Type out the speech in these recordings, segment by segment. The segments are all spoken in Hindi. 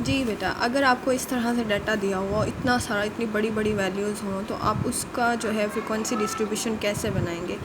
जी बेटा, अगर आपको इस तरह से डाटा दिया हुआ इतना सारा, इतनी बड़ी बड़ी वैल्यूज़ हों, तो आप उसका जो है फ्रीक्वेंसी डिस्ट्रीब्यूशन कैसे बनाएंगे।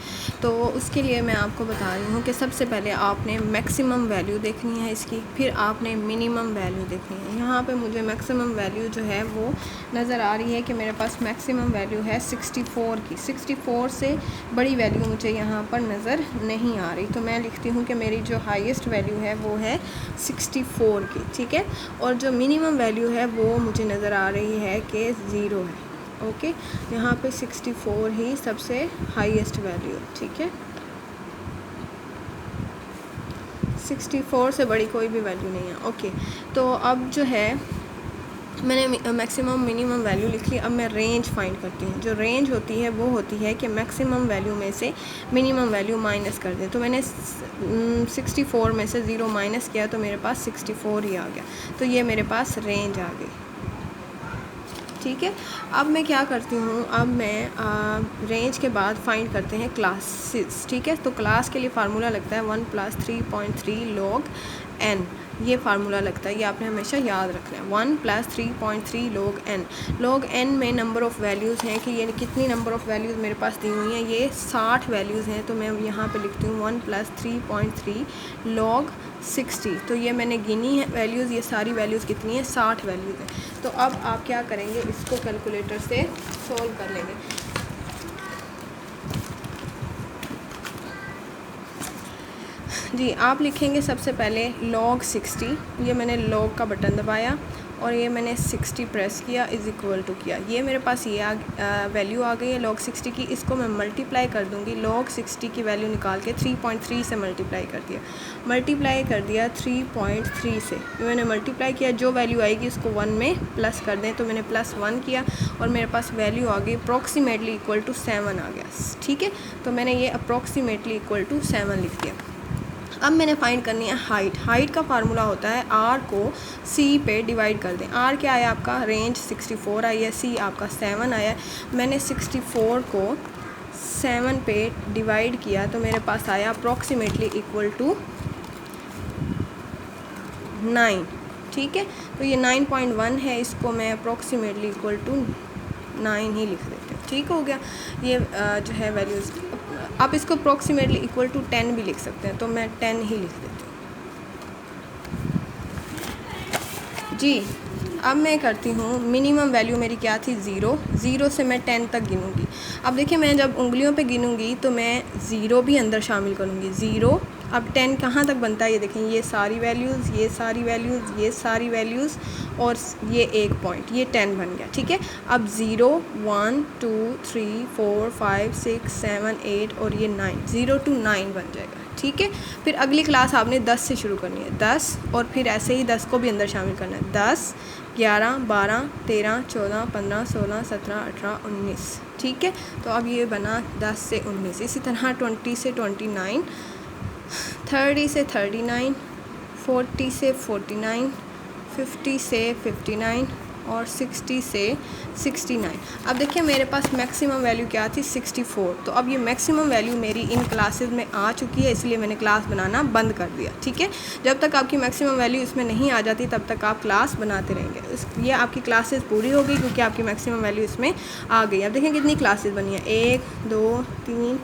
तो उसके लिए मैं आपको बता रही हूँ कि सबसे पहले आपने मैक्सिमम वैल्यू देखनी है इसकी, फिर आपने मिनिमम वैल्यू देखनी है। यहाँ पे मुझे मैक्सिमम वैल्यू जो है वो नज़र आ रही है कि मेरे पास मैक्सिमम वैल्यू है 64 की। 64 से बड़ी वैल्यू मुझे यहाँ पर नज़र नहीं आ रही, तो मैं लिखती हूँ कि मेरी जो हाईएस्ट वैल्यू है वो है 64 की, ठीक है। और जो मिनिमम वैल्यू है वो मुझे नज़र आ रही है कि 0 है। ओके, यहाँ पे 64 ही सबसे हाईएस्ट वैल्यू है, ठीक है। 64 से बड़ी कोई भी वैल्यू नहीं है। ओके, तो अब जो है मैंने मैक्सिमम मिनिमम वैल्यू लिख ली। अब मैं रेंज फाइंड करती हूँ। जो रेंज होती है वो होती है कि मैक्सिमम वैल्यू में से मिनिमम वैल्यू माइनस कर दें। तो मैंने 64 में से 0 माइनस किया तो मेरे पास 64 ही आ गया। तो ये मेरे पास रेंज आ गई, ठीक है। अब मैं क्या करती हूँ, अब मैं रेंज के बाद फाइंड करते हैं क्लासेस, ठीक है। तो क्लास के लिए फार्मूला लगता है 1 + 3.3 log n। ये फार्मूला लगता है, ये आपने हमेशा याद रखना है। 1 + 3.3 log n। log n में नंबर ऑफ़ वैल्यूज़ हैं कि ये कितनी नंबर ऑफ़ वैल्यूज़ मेरे पास दी हुई हैं। ये 60 वैल्यूज़ हैं, तो मैं यहाँ पे लिखती हूँ 1 + 3.3 log 60। तो ये मैंने गिनी है वैल्यूज़, ये सारी वैल्यूज़ कितनी है, 60 वैल्यूज़ हैं। तो अब आप क्या करेंगे, इसको कैलकुलेटर से सॉल्व कर लेंगे। जी, आप लिखेंगे सबसे पहले log 60। ये मैंने log का बटन दबाया और ये मैंने 60 प्रेस किया इज़ इक्वल टू किया। ये मेरे पास ये वैल्यू आ गई है log 60 की। इसको मैं मल्टीप्लाई कर दूँगी। log 60 की वैल्यू निकाल के 3.3 से मल्टीप्लाई कर दिया। 3.3 से मैंने मल्टीप्लाई किया। जो वैल्यू आएगी उसको 1 में प्लस कर दें, तो मैंने +1 किया और मेरे पास वैल्यू आ गई अप्रॉक्सीमेटली इक्वल टू 7 आ गया, ठीक है। तो मैंने ये अप्रॉक्सीमेटली इक्वल टू 7 लिख दिया। अब मैंने फाइंड करनी है हाइट। हाइट का फार्मूला होता है r को c पे डिवाइड कर दें। r क्या आया आपका, रेंज 64 आई है, c आपका 7 आया है। मैंने 64 को 7 पे डिवाइड किया तो मेरे पास आया अप्रॉक्सीमेटली इक्वल टू 9, ठीक है। तो ये 9.1 है, इसको मैं अप्रॉक्सीमेटली इक्वल टू 9 ही लिख देते हैं, ठीक हो गया। ये जो है वैल्यूज़, आप इसको अप्रॉक्सीमेटली इक्वल टू 10 भी लिख सकते हैं, तो मैं 10 ही लिख देती हूँ। जी, अब मैं करती हूँ मिनिमम वैल्यू मेरी क्या थी, 0 से मैं 10 तक गिनूँगी। अब देखिए, मैं जब उंगलियों पे गिनूँगी तो मैं 0 भी अंदर शामिल करूँगी। 0, अब 10 कहाँ तक बनता है, ये देखें, ये सारी वैल्यूज़, ये सारी वैल्यूज़, ये सारी वैल्यूज़ और ये एक पॉइंट, ये 10 बन गया, ठीक है। अब 0, 1, 2, 3, 4, 5, 6, 7, 8 और ये 9, 0 to 9 बन जाएगा, ठीक है। फिर अगली क्लास आपने 10 से शुरू करनी है, 10 और फिर ऐसे ही 10 को भी अंदर शामिल करना है। 10, 11, 12, 13, 14, 15, 16, 17, 18, 19, ठीक है। तो अब ये बना 10 से 19। इसी तरह 20 से 29, 30 से 39, 40 से 49, 50 से 59 और 60 से 69। अब देखिए, मेरे पास मैक्सिमम वैल्यू क्या थी, 64। तो अब ये मैक्सिमम वैल्यू मेरी इन क्लासेस में आ चुकी है, इसलिए मैंने क्लास बनाना बंद कर दिया, ठीक है। जब तक आपकी मैक्सिमम वैल्यू इसमें नहीं आ जाती तब तक आप क्लास बनाते रहेंगे। ये आपकी क्लासेस पूरी हो गई क्योंकि आपकी मैक्सिमम वैल्यू इसमें आ गई। अब देखें कितनी क्लासेस बनी है, 1, 2, 3,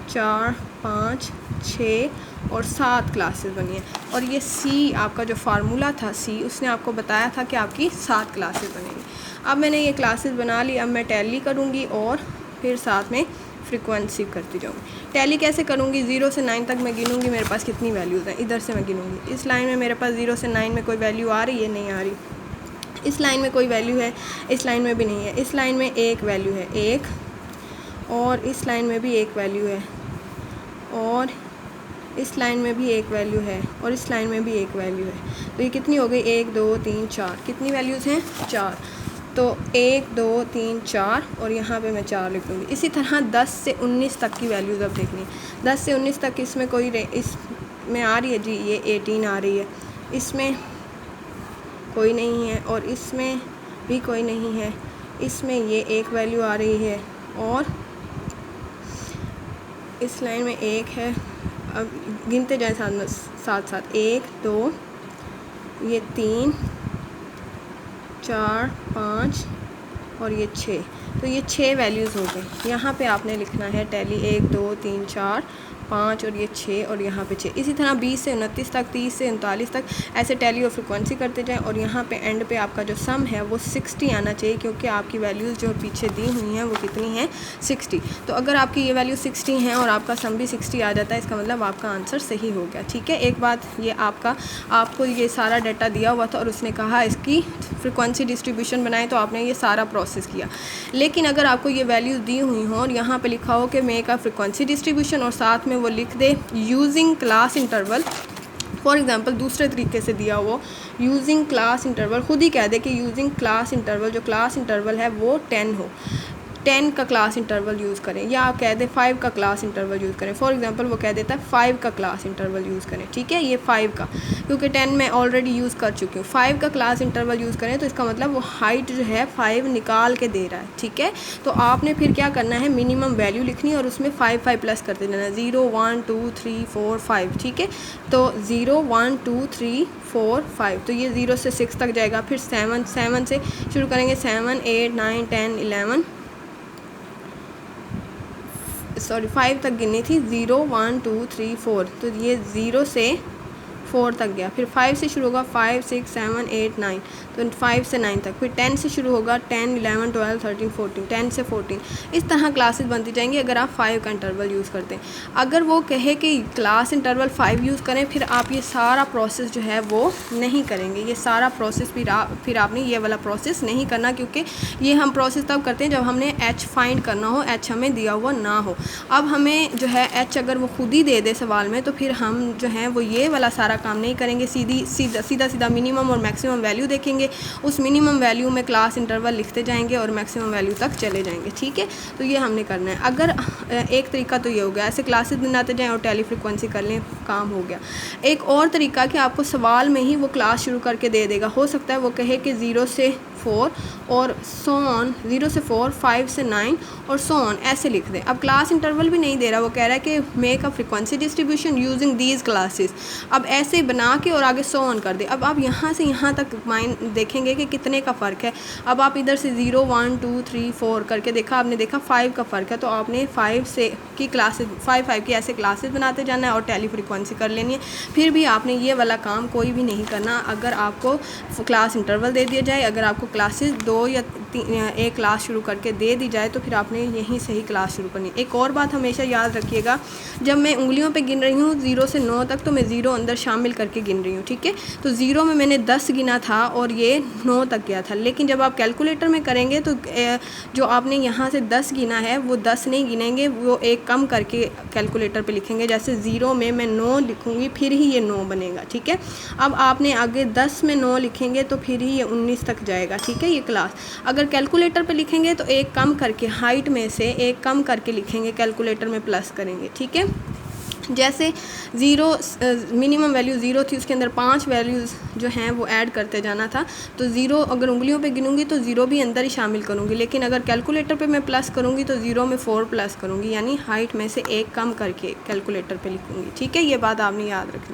4, 5, 6 और 7 क्लासेस बनी है। और ये सी आपका जो फार्मूला था, सी, उसने आपको बताया था कि आपकी 7 क्लासेस बनेंगी। अब मैंने ये क्लासेस बना ली। अब मैं टैली करूँगी और फिर साथ में फ्रीक्वेंसी करती जाऊँगी। टैली कैसे करूँगी, 0 से 9 तक मैं गिनूँगी मेरे पास कितनी वैल्यूज़ हैं, इधर से मैं गिनूँगी। इस लाइन में मेरे पास 0 से 9 में कोई वैल्यू आ रही है, नहीं आ रही। इस लाइन में कोई वैल्यू है, इस लाइन में भी नहीं है। इस लाइन में एक वैल्यू है, 1, और इस लाइन में भी एक वैल्यू है, और इस लाइन में भी एक वैल्यू है, और इस लाइन में भी एक वैल्यू है। तो ये कितनी हो गई, 1, 2, 3, 4। कितनी वैल्यूज़ हैं, 4। तो 1, 2, 3, 4 और यहाँ पे मैं 4 लिख दूँगी। इसी तरह 10 से 19 तक की वैल्यूज़ अब देखनी है। 10 से 19 तक इसमें कोई इसमें आ रही है जी, ये 18 आ रही है। इसमें कोई नहीं है और इसमें भी कोई नहीं है। इसमें ये एक वैल्यू आ रही है और इस लाइन में एक है। अब गिनते जाएं साथ साथ, 1, 2, ये 3, 4, 5 और ये 6, तो ये 6 वैल्यूज़ हो गई। यहाँ पे आपने लिखना है टैली 1, 2, 3, 4, 5 और ये 6 और यहाँ पे 6। इसी तरह 20 से 29 तक, 30 से 39 तक ऐसे टैली और फ्रिक्वेंसी करते जाएं और यहाँ पे एंड पे आपका जो सम है वो 60 आना चाहिए, क्योंकि आपकी वैल्यूज़ जो पीछे दी हुई हैं वो कितनी हैं, 60। तो अगर आपकी ये वैल्यू 60 हैं और आपका सम भी 60 आ जाता है, इसका मतलब आपका आंसर सही हो गया। ठीक है, एक बात ये आपको ये सारा डाटा दिया हुआ था और उसने कहा इसकी फ्रिक्वेंसी डिस्ट्रीब्यूशन बनाए, तो आपने ये सारा प्रोसेस किया। लेकिन अगर आपको ये वैल्यूज़ दी हुई हों और यहाँ पे लिखा हो कि मेक अ फ्रिक्वेंसी डिस्ट्रीब्यूशन और साथ में वो लिख they using class interval, for example दूसरे तरीके से दिया हुआ यूजिंग क्लास इंटरवल, खुद ही कह दे कि यूजिंग क्लास इंटरवल, जो क्लास इंटरवल है वो 10 हो, 10 का क्लास इंटरवल यूज़ करें, या आप कह दें 5 का क्लास इंटरवल यूज़ करें। फॉर एग्जांपल वो कह देता है 5 का क्लास इंटरवल यूज़ करें। ठीक है, ये 5 का, क्योंकि 10 मैं ऑलरेडी यूज़ कर चुकी हूँ। 5 का क्लास इंटरवल यूज़ करें तो इसका मतलब वो हाइट जो है 5 निकाल के दे रहा है। ठीक है, तो आपने फिर क्या करना है, मिनिमम वैल्यू लिखनी है और उसमें 5 5 प्लस करते जाना, 0 1 2 3 4 5। ठीक है, तो 0 1 2 3 4 5, तो ये 0 से 6 तक जाएगा। फिर 7 से शुरू करेंगे, 7 8 9 10 11 5 तक गिननी थी, 0 1 2 3 4, तो ये 0 से 4 तक गया। फिर 5 से शुरू होगा, 5 6 7 8 9, तो 5 से 9 तक। फिर 10 से शुरू होगा, 10 11 12 13 14, 10 से 14। इस तरह क्लासेस बनती जाएंगी अगर आप 5 का इंटरवल यूज़ करते हैं। अगर वो कहे कि क्लास इंटरवल 5 यूज़ करें, फिर आप ये सारा प्रोसेस जो है वो नहीं करेंगे। ये सारा प्रोसेस फिर आपने ये वाला प्रोसेस नहीं करना, क्योंकि ये हम प्रोसेस तब करते हैं जब हमने एच फाइंड करना हो, एच हमें दिया हुआ ना हो। अब हमें जो है एच अगर वो खुद ही दे दे सवाल में, तो फिर हम जो है वो ये वाला सारा काम नहीं करेंगे, सीधा मिनिमम और मैक्सिमम वैल्यू देखेंगे, उस मिनिमम वैल्यू में क्लास इंटरवल लिखते जाएंगे और मैक्सिमम वैल्यू तक चले जाएंगे। ठीक है, तो ये हमने करना है। अगर एक तरीका तो ये हो गया, ऐसे क्लासेस बनाते जाएं और टेली फ्रिक्वेंसी कर लें, काम हो गया। एक और तरीका कि आपको सवाल में ही वो क्लास शुरू करके दे देगा। हो सकता है वो कहे कि 0 से 4 और सो ऑन, 0 से 4, 5 से 9 और सो ऑन, ऐसे लिख दें। अब क्लास इंटरवल भी नहीं दे रहा, वो कह रहा है कि make a frequency distribution using these classes. अब ऐसे बना के और आगे सो ऑन कर दे। अब आप यहाँ से यहाँ तक माइंड देखेंगे कि कितने का फ़र्क है। अब आप इधर से 0 1 2 3 4 करके देखा, आपने देखा 5 का फ़र्क है, तो आपने 5 से की क्लासेस 5 की ऐसे क्लासेस बनाते जाना है और टेली फ्रिक्वेंसी कर लेनी है। फिर भी आपने ये वाला काम कोई भी नहीं करना। अगर आपको क्लास इंटरवल दे दिया जाए, अगर आपको क्लासेस 2 या 1 क्लास शुरू करके दे दी जाए, तो फिर आपने यहीं से ही क्लास शुरू करनी है। एक और बात हमेशा याद रखिएगा, जब मैं उंगलियों पे गिन रही हूँ 0 से 9 तक, तो मैं 0 अंदर शामिल करके गिन रही हूँ। ठीक है, तो 0 में मैंने 10 गिना था और ये 9 तक गया था। लेकिन जब आप कैलकुलेटर में करेंगे तो जो आपने यहाँ से 10 गिना है वो 10 नहीं गिनेंगे, वो एक कम करके कैलकुलेटर पे लिखेंगे। जैसे 0 में मैं 9 लिखूँगी, फिर ही ये 9 बनेगा। ठीक है, अब आपने आगे 10 में 9 लिखेंगे तो फिर ही ये 19 तक जाएगा। ठीक है, ये क्लास अगर कैलकुलेटर पे लिखेंगे तो एक कम करके, हाइट में से एक कम करके लिखेंगे, कैलकुलेटर में प्लस करेंगे। ठीक है, जैसे 0 मिनिमम वैल्यू 0 थी, उसके अंदर 5 वैल्यूज़ जो हैं वो ऐड करते जाना था। तो 0 अगर उंगलियों पे गिनूंगी तो 0 भी अंदर ही शामिल करूंगी, लेकिन अगर कैलकुलेटर पे मैं प्लस करूंगी तो 0 में 4 प्लस करूंगी, यानी हाइट में से एक कम करके कैलकुलेटर पे लिखूंगी। ठीक है, ये बात आपने याद रखनी।